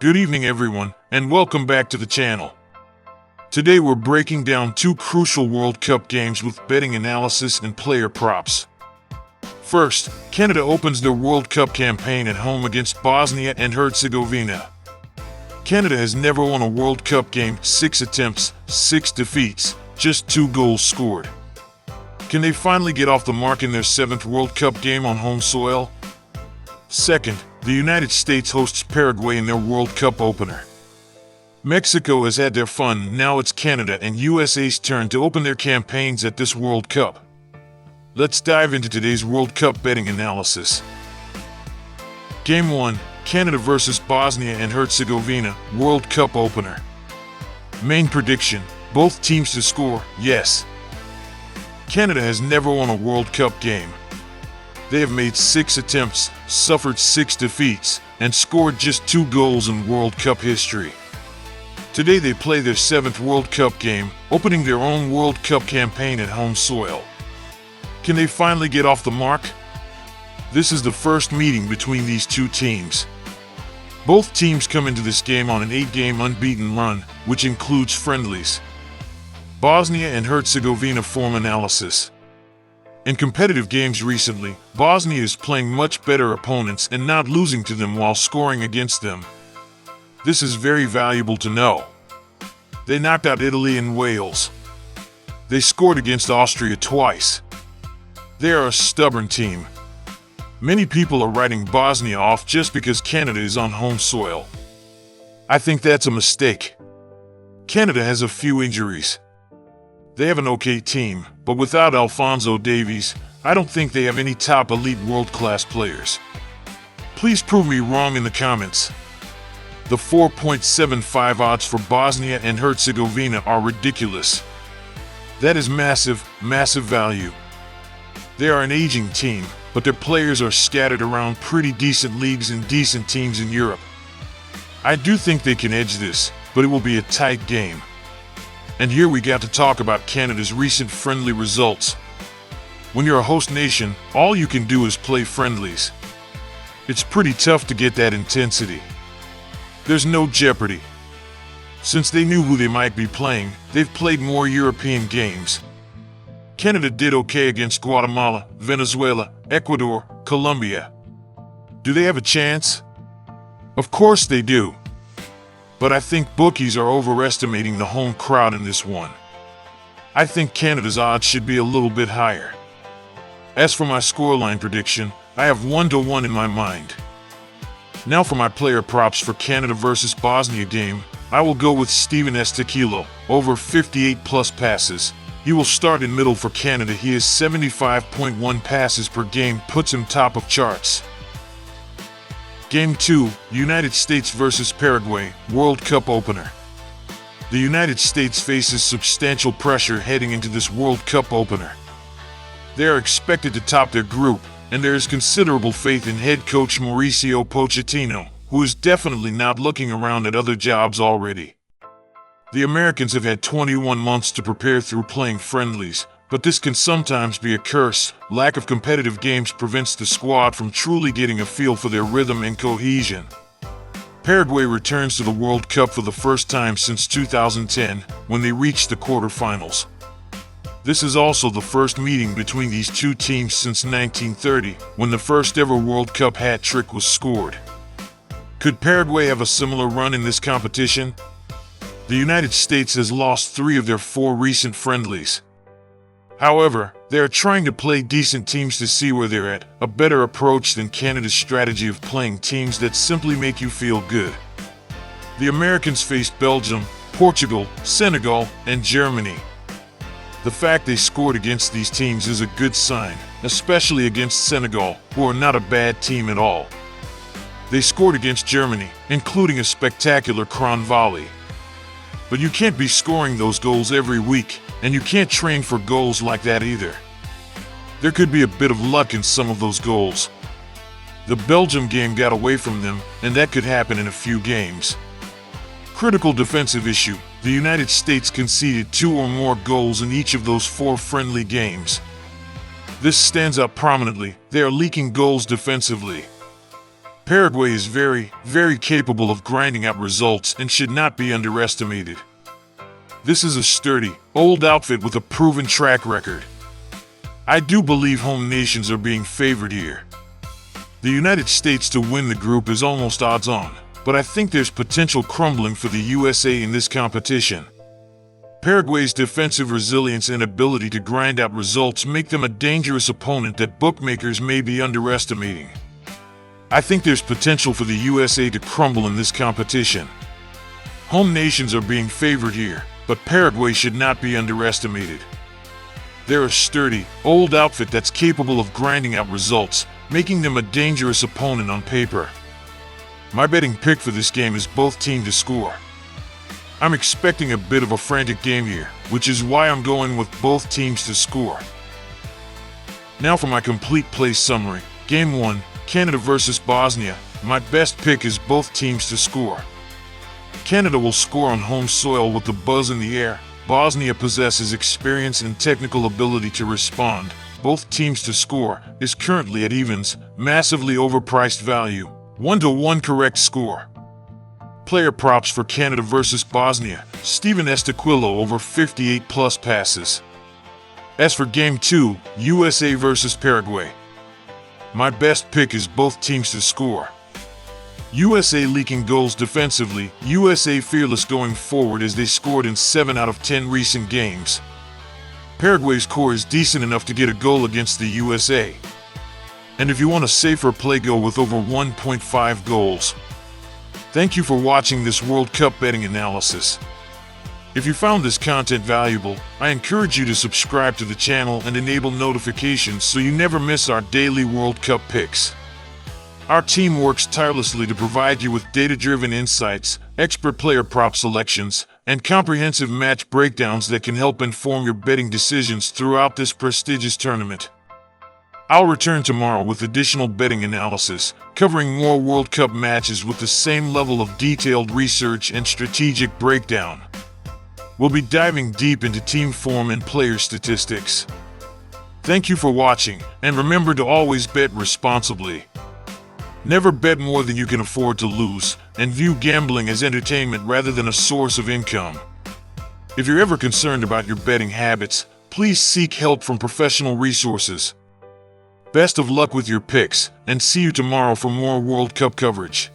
Good evening everyone, and welcome back to the channel. Today we're breaking down two crucial World Cup games with betting analysis and player props. First, Canada opens their World Cup campaign at home against Bosnia and Herzegovina. Canada has never won a World Cup game, 6 attempts, 6 defeats, just 2 goals scored. Can they finally get off the mark in their 7th World Cup game on home soil? Second, the United States hosts Paraguay in their World Cup opener. Mexico has had their fun, now it's Canada and USA's turn to open their campaigns at this World Cup. Let's dive into today's World Cup betting analysis. Game 1, Canada vs Bosnia and Herzegovina, World Cup opener. Main prediction, both teams to score, yes. Canada has never won a World Cup game. They have made 6 attempts, suffered 6 defeats, and scored just 2 goals in World Cup history. Today they play their 7th World Cup game, opening their own World Cup campaign at home soil. Can they finally get off the mark? This is the first meeting between these two teams. Both teams come into this game on an 8-game unbeaten run, which includes friendlies. Bosnia and Herzegovina form analysis. In competitive games recently, Bosnia is playing much better opponents and not losing to them while scoring against them. This is very valuable to know. They knocked out Italy and Wales. They scored against Austria twice. They are a stubborn team. Many people are writing Bosnia off just because Canada is on home soil. I think that's a mistake. Canada has a few injuries. They have an okay team, but without Alphonso Davies, I don't think they have any top elite world-class players. Please prove me wrong in the comments. The 4.75 odds for Bosnia and Herzegovina are ridiculous. That is massive, massive value. They are an aging team, but their players are scattered around pretty decent leagues and decent teams in Europe. I do think they can edge this, but it will be a tight game. And here we got to talk about Canada's recent friendly results. When you're a host nation, all you can do is play friendlies. It's pretty tough to get that intensity. There's no jeopardy. Since they knew who they might be playing, they've played more European games. Canada did okay against Guatemala, Venezuela, Ecuador, Colombia. Do they have a chance? Of course they do. But I think bookies are overestimating the home crowd in this one. I think Canada's odds should be a little bit higher. As for my scoreline prediction, I have 1-1 in my mind. Now for my player props for Canada vs Bosnia game, I will go with Steven Estequillo, over 58 plus passes. He will start in middle for Canada. He has 75.1 passes per game, puts him top of charts. Game 2, United States vs Paraguay, World Cup opener. The United States faces substantial pressure heading into this World Cup opener. They are expected to top their group, and there is considerable faith in head coach Mauricio Pochettino, who is definitely not looking around at other jobs already. The Americans have had 21 months to prepare through playing friendlies, but this can sometimes be a curse. Lack of competitive games prevents the squad from truly getting a feel for their rhythm and cohesion. Paraguay returns to the World Cup for the first time since 2010, when they reached the quarterfinals. This is also the first meeting between these two teams since 1930, when the first ever World Cup hat trick was scored. Could Paraguay have a similar run in this competition? The United States has lost 3 of their 4 recent friendlies. However, they are trying to play decent teams to see where they're at, a better approach than Canada's strategy of playing teams that simply make you feel good. The Americans faced Belgium, Portugal, Senegal, and Germany. The fact they scored against these teams is a good sign, especially against Senegal, who are not a bad team at all. They scored against Germany, including a spectacular crown volley. But you can't be scoring those goals every week, and you can't train for goals like that either. There could be a bit of luck in some of those goals. The Belgium game got away from them, and that could happen in a few games. Critical defensive issue, the United States conceded 2 or more goals in each of those 4 friendly games. This stands out prominently. They are leaking goals defensively. Paraguay is very, very capable of grinding out results and should not be underestimated. This is a sturdy, old outfit with a proven track record. I do believe home nations are being favored here. The United States to win the group is almost odds on, but I think there's potential crumbling for the USA in this competition. Paraguay's defensive resilience and ability to grind out results make them a dangerous opponent that bookmakers may be underestimating. I think there's potential for the USA to crumble in this competition. Home nations are being favored here, but Paraguay should not be underestimated. They're a sturdy, old outfit that's capable of grinding out results, making them a dangerous opponent on paper. My betting pick for this game is both teams to score. I'm expecting a bit of a frantic game here, which is why I'm going with both teams to score. Now for my complete play summary. Game 1, Canada versus Bosnia. My best pick is both teams to score. Canada will score on home soil with the buzz in the air. Bosnia possesses experience and technical ability to respond. Both teams to score is currently at evens, massively overpriced value. 1-1 correct score. Player props for Canada versus Bosnia. Steven Estequillo over 58 plus passes. As for Game 2, USA versus Paraguay. My best pick is both teams to score. USA leaking goals defensively, USA fearless going forward as they scored in 7 out of 10 recent games. Paraguay's core is decent enough to get a goal against the USA. And if you want a safer play, go with over 1.5 goals. Thank you for watching this World Cup betting analysis. If you found this content valuable, I encourage you to subscribe to the channel and enable notifications so you never miss our daily World Cup picks. Our team works tirelessly to provide you with data-driven insights, expert player prop selections, and comprehensive match breakdowns that can help inform your betting decisions throughout this prestigious tournament. I'll return tomorrow with additional betting analysis, covering more World Cup matches with the same level of detailed research and strategic breakdown. We'll be diving deep into team form and player statistics. Thank you for watching, and remember to always bet responsibly. Never bet more than you can afford to lose, and view gambling as entertainment rather than a source of income. If you're ever concerned about your betting habits, please seek help from professional resources. Best of luck with your picks, and see you tomorrow for more World Cup coverage.